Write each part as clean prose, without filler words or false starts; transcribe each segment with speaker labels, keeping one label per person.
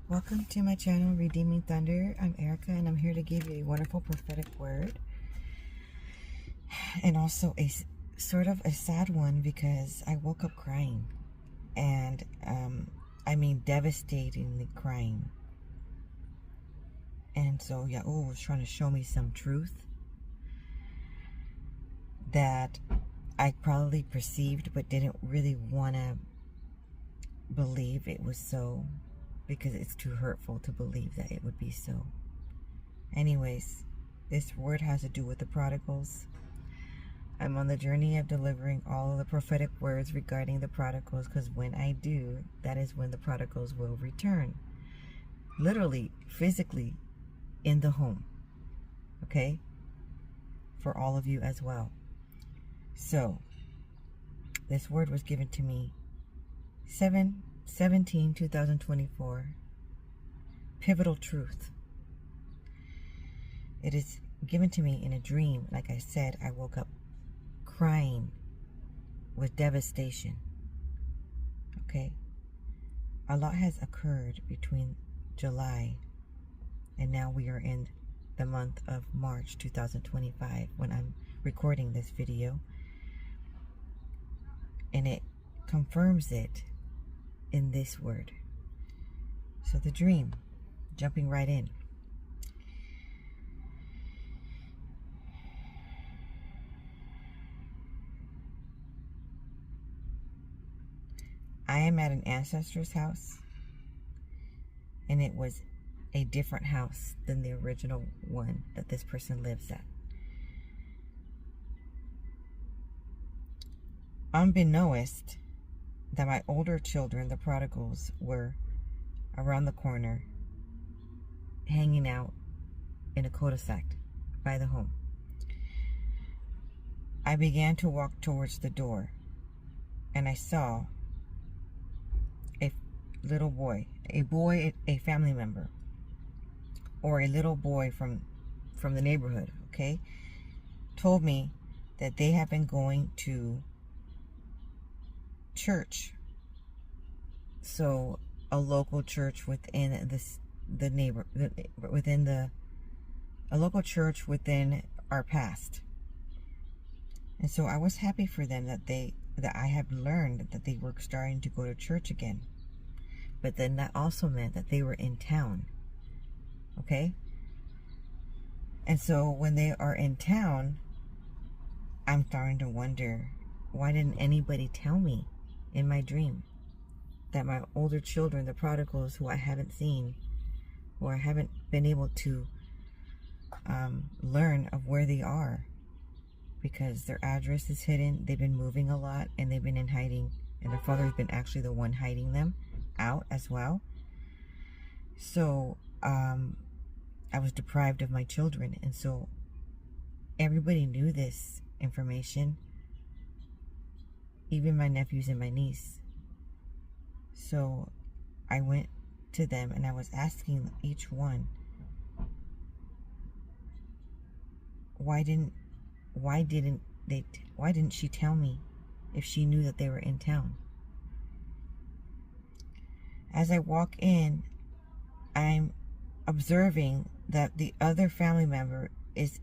Speaker 1: Welcome to my channel, Redeeming Thunder. I'm Erica, and I'm here to give you a wonderful prophetic word, and also a sort of a sad one because I woke up crying, and I mean devastatingly crying. And so Yahuah was trying to show me some truth that I probably perceived but didn't really want to believe it was so, because it's too hurtful to believe that it would be so. Anyways, this word has to do with the prodigals. I'm on the journey of delivering all of the prophetic words regarding the prodigals, because when I do, that is when the prodigals will return. Literally, physically, in the home. Okay? For all of you as well. So, this word was given to me 7/17/2024. Pivotal truth. It is given to me in a dream. Like I said, I woke up crying with devastation. Okay? A lot has occurred between July and now we are in the month of March 2025 when I'm recording this video. And it confirms it in this word. So the dream, jumping right in. I am at an ancestor's house, and it was a different house than the original one that this person lives at. Unbeknownst that my older children, the prodigals, were around the corner hanging out in a cul-de-sac by the home. I began to walk towards the door, and I saw a little boy, a family member, or a little boy from the neighborhood, okay, told me that they have been going to church. So a local church within a local church within our past. And so I was happy for them that I have learned that they were starting to go to church again. But then that also meant that they were in town. Okay? And so when they are in town, I'm starting to wonder, why didn't anybody tell me in my dream that my older children, the prodigals who I haven't seen, or I haven't been able to learn of where they are, because their address is hidden. They've been moving a lot, and they've been in hiding, and their father's been actually the one hiding them out as well. So I was deprived of my children, and so everybody knew this information, even my nephews and my niece. So I went to them and I was asking each one, why didn't she tell me if she knew that they were in town? As I walk in, I'm observing that the other family member is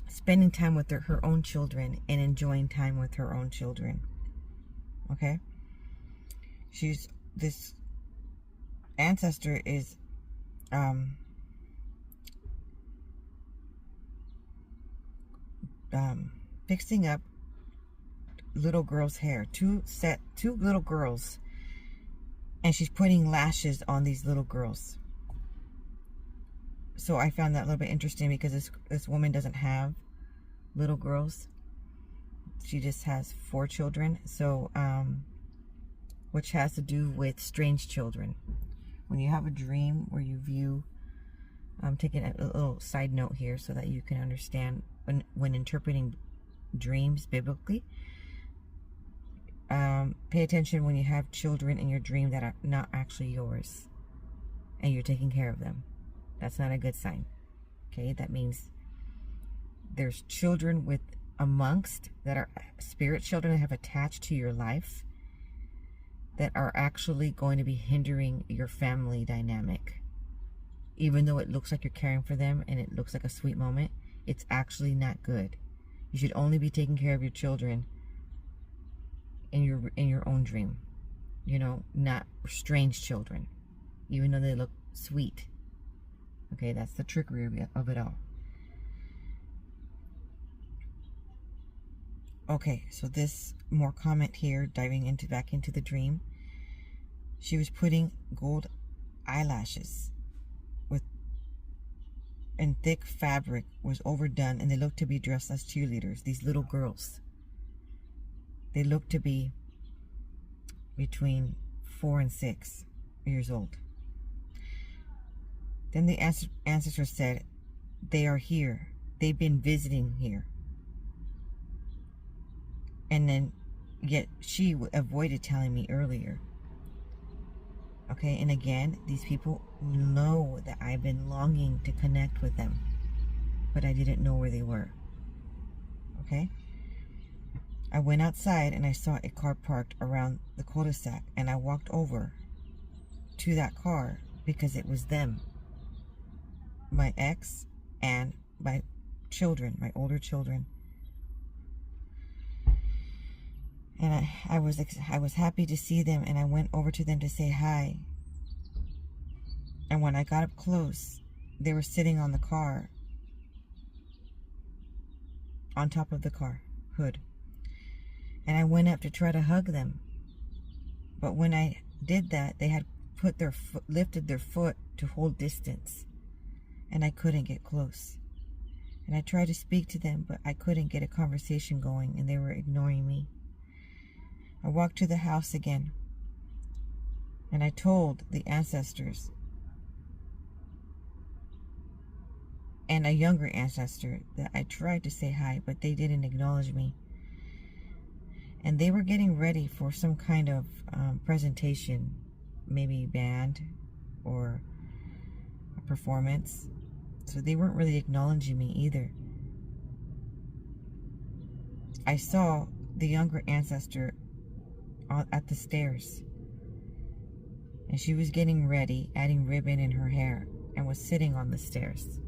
Speaker 1: spending time with her own children and enjoying time with her own children. Okay? This ancestor is fixing up little girl's hair. Two little girls, and she's putting lashes on these little girls. So I found that a little bit interesting, because this woman doesn't have little girls. She just has 4 children. So which has to do with strange children. When you have a dream where you view, I'm taking a little side note here so that you can understand when interpreting dreams biblically. Pay attention when you have children in your dream that are not actually yours, and you're taking care of them. That's not a good sign. Okay, that means there's children amongst that are spirit children that have attached to your life, that are actually going to be hindering your family dynamic. Even though it looks like you're caring for them and it looks like a sweet moment, it's actually not good. You should only be taking care of your children in your own dream. You know, not strange children, even though they look sweet. Okay, that's the trickery of it all. Okay, so this more comment here, diving back into the dream. She was putting gold eyelashes and thick fabric was overdone, and they looked to be dressed as cheerleaders. These little girls. They looked to be between 4 and 6 years old. Then the ancestor said, they are here. They've been visiting here. And then, yet she avoided telling me earlier. Okay, and again, these people know that I've been longing to connect with them, but I didn't know where they were. Okay? I went outside and I saw a car parked around the cul-de-sac, and I walked over to that car because it was them. My ex and my children, my older children. And I was happy to see them, and I went over to them to say hi. And when I got up close, they were sitting on the car, on top of the car hood. And I went up to try to hug them. But when I did that, they had lifted their foot to hold distance, and I couldn't get close. And I tried to speak to them, but I couldn't get a conversation going, and they were ignoring me. I walked to the house again, and I told the ancestors and a younger ancestor that I tried to say hi, but they didn't acknowledge me. And they were getting ready for some kind of presentation, maybe band or a performance. So they weren't really acknowledging me either. I saw the younger ancestor at the stairs, and she was getting ready, adding ribbon in her hair, and was sitting on the stairs.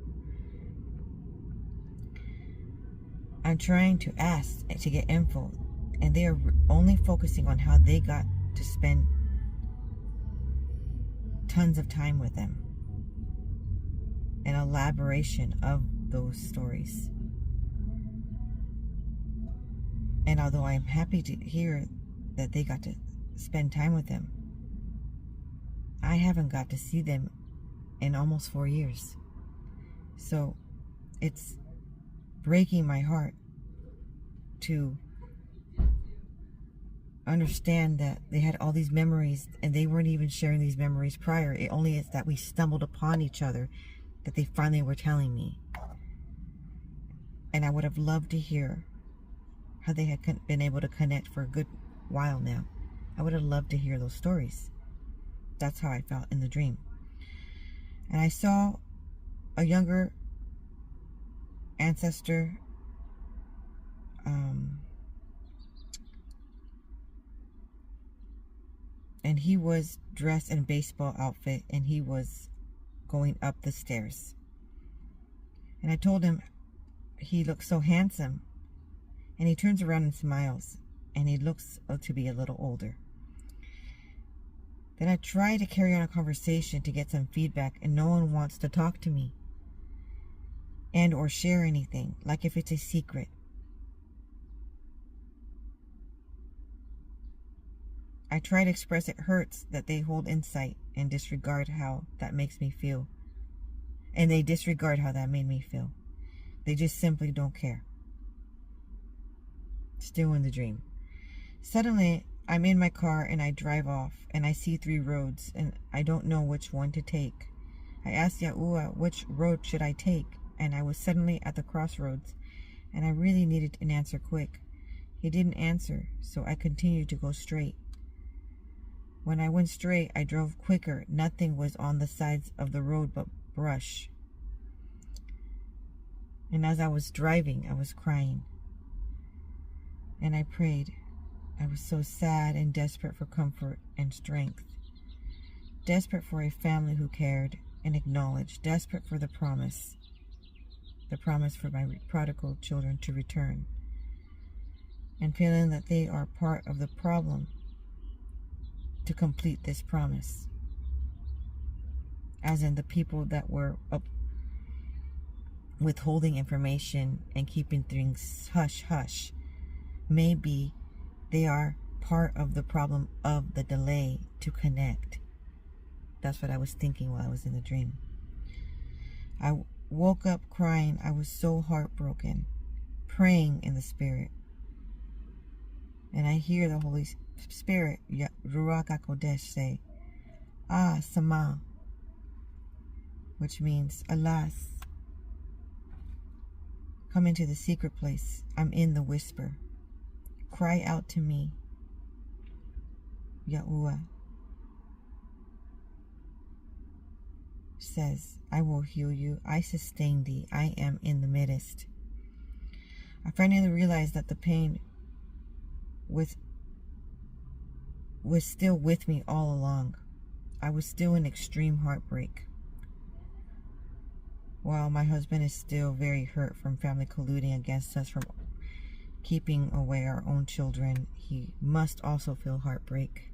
Speaker 1: I'm trying to ask to get info, and they are only focusing on how they got to spend tons of time with them. An elaboration of those stories. And although I am happy to hear that they got to spend time with them, I haven't got to see them in almost 4 years. So it's breaking my heart to understand that they had all these memories and they weren't even sharing these memories prior. It only is that we stumbled upon each other that they finally were telling me. And I would have loved to hear how they had been able to connect for a good while now. I would have loved to hear those stories. That's how I felt in the dream. And I saw a younger ancestor and he was dressed in a baseball outfit, and he was going up the stairs. And I told him he looked so handsome, and he turns around and smiles, and he looks to be a little older. Then I try to carry on a conversation to get some feedback, and no one wants to talk to me and or share anything, like if it's a secret. I try to express it hurts that they hold insight and disregard how that makes me feel. And they disregard how that made me feel. They just simply don't care. Still in the dream. Suddenly, I'm in my car and I drive off, and I see 3 roads and I don't know which one to take. I asked Yahuah which road should I take, and I was suddenly at the crossroads, and I really needed an answer quick. He didn't answer, so I continued to go straight. When I went straight, I drove quicker. Nothing was on the sides of the road but brush. And as I was driving, I was crying. And I prayed, I was so sad and desperate for comfort and strength. Desperate for a family who cared and acknowledged. Desperate for the promise for my prodigal children to return. And feeling that they are part of the problem to complete this promise. As in the people that were withholding information and keeping things hush-hush. Maybe they are part of the problem of the delay to connect. That's what I was thinking while I was in the dream. I woke up crying. I was so heartbroken, praying in the Spirit. And I hear the Holy Spirit, Ruach HaKodesh, say, Ah, Sama, which means, alas, come into the secret place. I'm in the whisper. Cry out to me, Yahuah says, I will heal you. I sustain thee. I am in the midst. I finally realized that the pain was still with me all along. I was still in extreme heartbreak. While my husband is still very hurt from family colluding against us, from keeping away our own children, he must also feel heartbreak.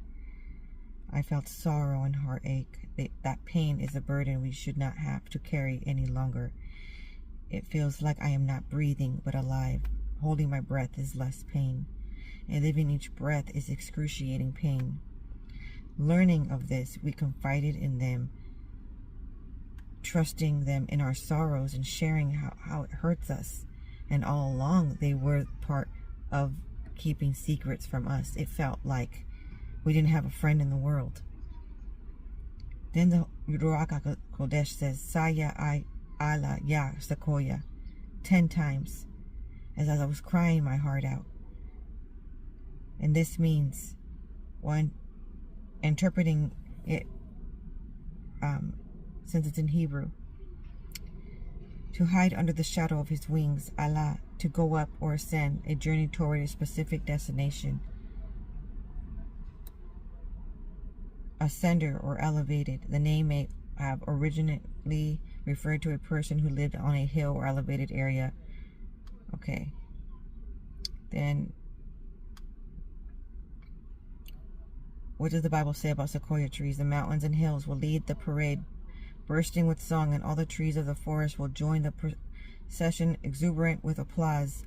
Speaker 1: I felt sorrow and heartache. That pain is a burden we should not have to carry any longer. It feels like I am not breathing but alive. Holding my breath is less pain, and living each breath is excruciating pain. Learning of this, we confided in them, trusting them in our sorrows and sharing how it hurts us. And all along, they were part of keeping secrets from us. It felt like we didn't have a friend in the world. Then the Ruach HaKodesh says, Saya I ala ya sequoia, 10 times, as I was crying my heart out. And this means, when interpreting it, since it's in Hebrew, to hide under the shadow of his wings, Allah, to go up or ascend, a journey toward a specific destination. Ascender or elevated. The name may have originally referred to a person who lived on a hill or elevated area. Okay. Then, what does the Bible say about sequoia trees? The mountains and hills will lead the parade, bursting with song, and all the trees of the forest will join the procession, exuberant with applause.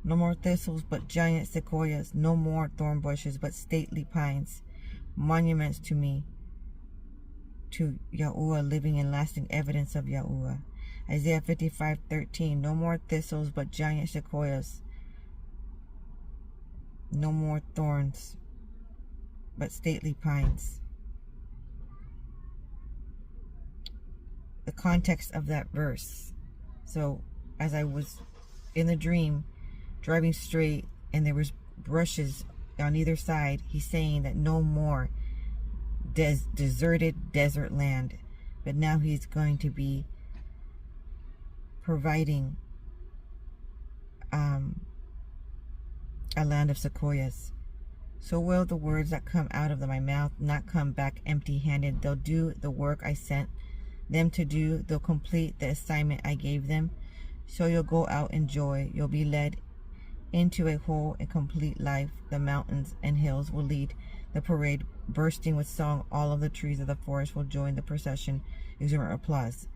Speaker 1: No more thistles, but giant sequoias. No more thorn bushes, but stately pines. Monuments to me, to Yahuah, living and lasting evidence of Yahuah. Isaiah 55:13. No more thistles, but giant sequoias. No more thorns, but stately pines. The context of that verse. So, as I was in the dream, driving straight, and there was brushes on either side, he's saying that no more deserted desert land, but now he's going to be providing a land of sequoias. So will the words that come out of my mouth not come back empty-handed. They'll do the work I sent them to do. They'll complete the assignment I gave them. So you'll go out in joy. You'll be led into a whole and complete life. The mountains and hills will lead the parade, bursting with song. All of the trees of the forest will join the procession. Exuberant applause.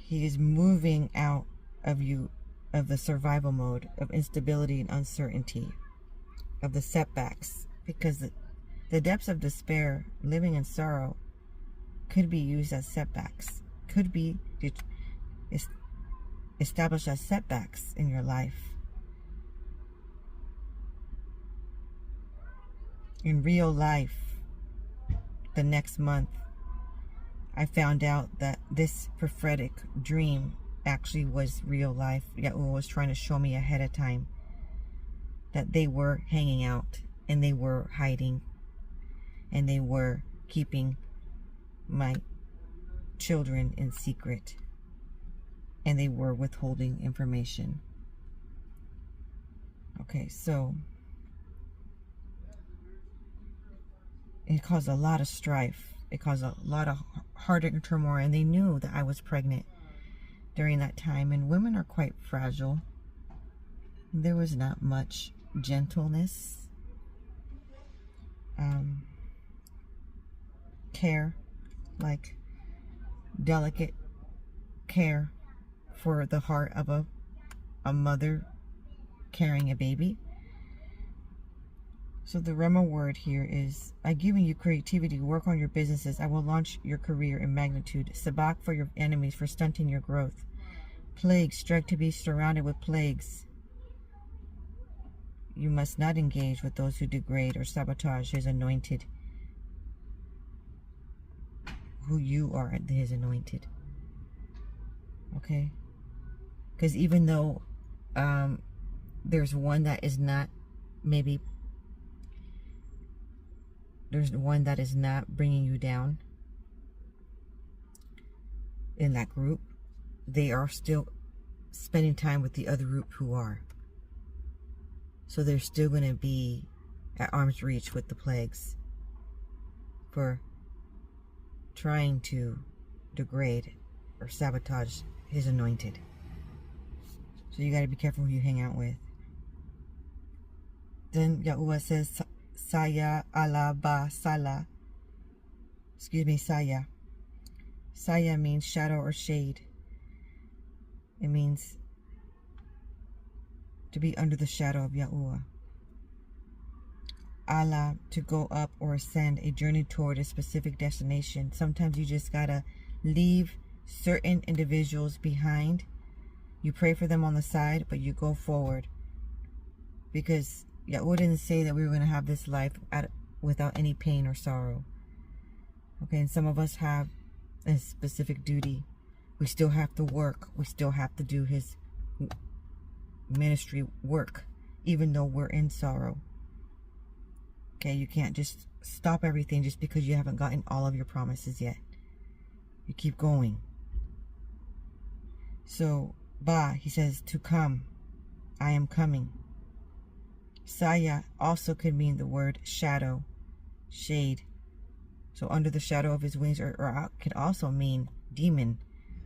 Speaker 1: He is moving out of you, of the survival mode, of instability and uncertainty, of the setbacks, because the depths of despair, living in sorrow, could be used as setbacks, could be established as setbacks in your life. In real life, the next month, I found out that this prophetic dream actually was real life. Yahuah was trying to show me ahead of time that they were hanging out, and they were hiding, and they were keeping my children in secret, and they were withholding information. Okay, so it caused a lot of strife. It caused a lot of heartache and turmoil, and they knew that I was pregnant during that time. And women are quite fragile. There was not much gentleness, care, like delicate care for the heart of a mother carrying a baby. So the Rema word here is, I'm giving you creativity, work on your businesses. I will launch your career in magnitude. Sabak for your enemies, for stunting your growth. Plagues, strike to be surrounded with plagues. You must not engage with those who degrade or sabotage his anointed. Who you are, his anointed. Okay? Because even though there's one that is not, maybe there's one that is not bringing you down in that group, they are still spending time with the other group who are. So they're still going to be at arm's reach with the plagues for trying to degrade or sabotage his anointed. So you got to be careful who you hang out with. Then Yahuah says, Saya ala ba sala. Excuse me, Saya. Saya means shadow or shade. It means to be under the shadow of Yahuah. Allah, to go up or ascend, a journey toward a specific destination. Sometimes you just gotta leave certain individuals behind. You pray for them on the side, but you go forward. Because Yahuah didn't say that we were going to have this life without any pain or sorrow. Okay, and some of us have a specific duty. We still have to work. We still have to do his ministry work, even though we're in sorrow. Okay, you can't just stop everything just because you haven't gotten all of your promises yet. You keep going. So, Ba, he says, to come. I am coming. Saya also could mean the word shadow, shade. So under the shadow of his wings, or could also mean demon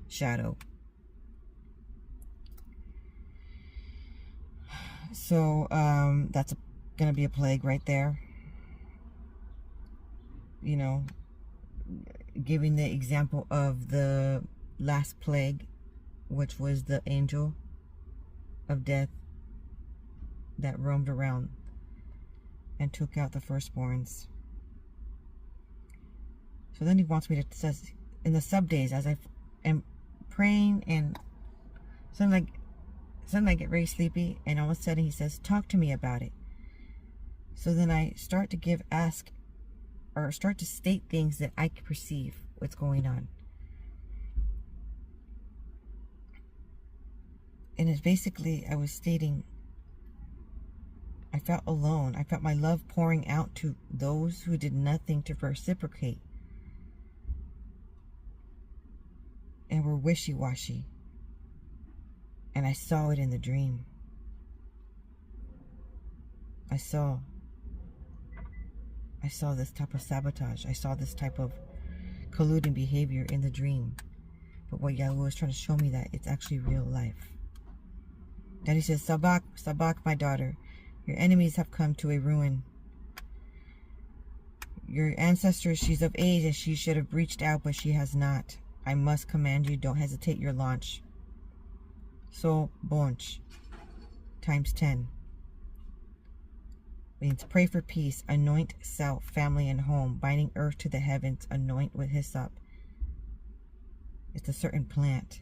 Speaker 1: shadow. So that's going to be a plague right there. You know, giving the example of the last plague, which was the angel of death that roamed around and took out the firstborns. So then he wants me to, says, in the sub days, as I am praying, and suddenly I get very sleepy, and all of a sudden he says, talk to me about it. So then I start to start to state things that I can perceive what's going on. And it's basically, I was stating, I felt alone. I felt my love pouring out to those who did nothing to reciprocate and were wishy-washy. And I saw it in the dream. I saw this type of sabotage. I saw this type of colluding behavior in the dream. But what Yahuah was trying to show me, that it's actually real life. Then he says, Sabak, Sabak, my daughter. Your enemies have come to a ruin. Your ancestor, she's of age and she should have reached out, but she has not. I must command you, don't hesitate your launch. So, bonch, times 10. Means pray for peace, anoint self, family, and home, binding earth to the heavens, anoint with hyssop. It's a certain plant.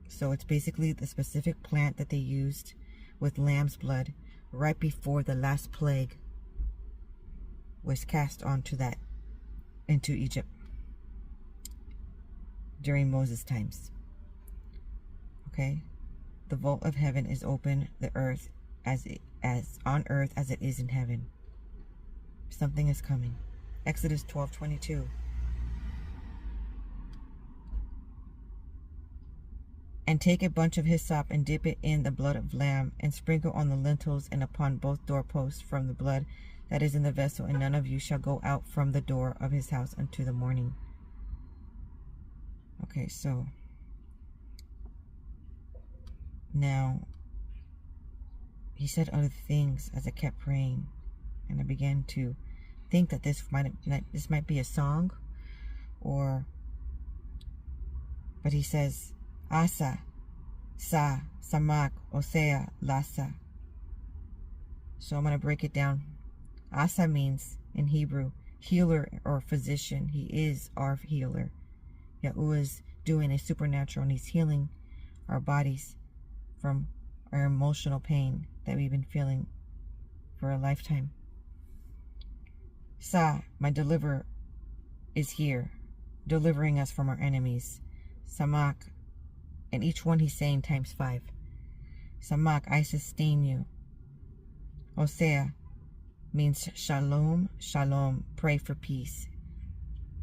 Speaker 1: So it's basically the specific plant that they used with lamb's blood right before the last plague was cast into Egypt during Moses' times. Okay, the vault of heaven is open, the earth as on earth as it is in heaven. Something is coming. Exodus 12:22. And take a bunch of hyssop and dip it in the blood of lamb, and sprinkle on the lintels and upon both doorposts from the blood that is in the vessel, and none of you shall go out from the door of his house unto the morning. Okay, so now he said other things as I kept praying, and I began to think that this might be a song, but he says, Asa, Sa, Samak, Osea, Lasa. So I'm going to break it down. Asa means, in Hebrew, healer or physician. He is our healer. Yahuah is doing a supernatural, and he's healing our bodies from our emotional pain that we've been feeling for a lifetime. Sa, my deliverer, is here, delivering us from our enemies. Samak, and each one he's saying times 5. Samak, I sustain you. Osea means shalom, shalom, pray for peace,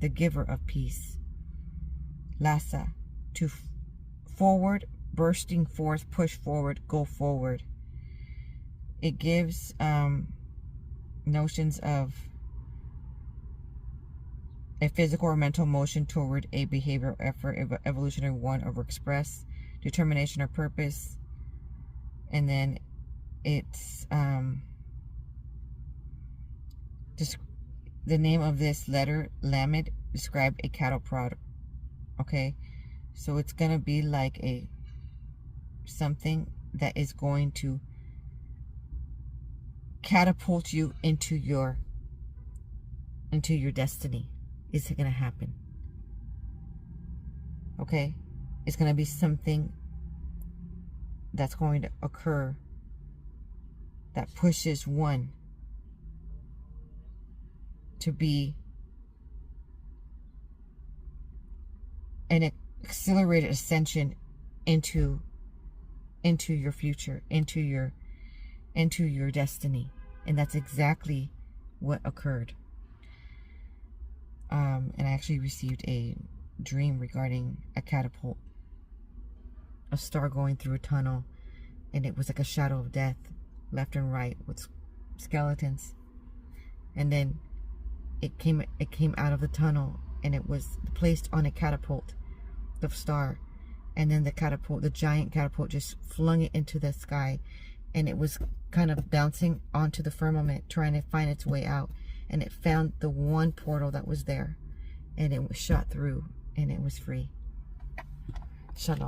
Speaker 1: the giver of peace. Lasa, to forward, bursting forth, push forward, go forward. It gives notions of a physical or mental motion toward a behavioral effort, evolutionary one, or express determination or purpose. And then it's the name of this letter, Lamed, described a cattle prod. Okay, so it's gonna be like something that is going to catapult you into your destiny. Is it going to happen? Okay, it's going to be something that's going to occur that pushes one to be an accelerated ascension into your future, into your destiny. And that's exactly what occurred. And I actually received a dream regarding a catapult, a star going through a tunnel, and it was like a shadow of death, left and right, with skeletons. And then it came out of the tunnel, and it was placed on a catapult, the star. And then the giant catapult, just flung it into the sky, and it was kind of bouncing onto the firmament, trying to find its way out. And it found the one portal that was there, and it was shot through, and it was free. Shalom.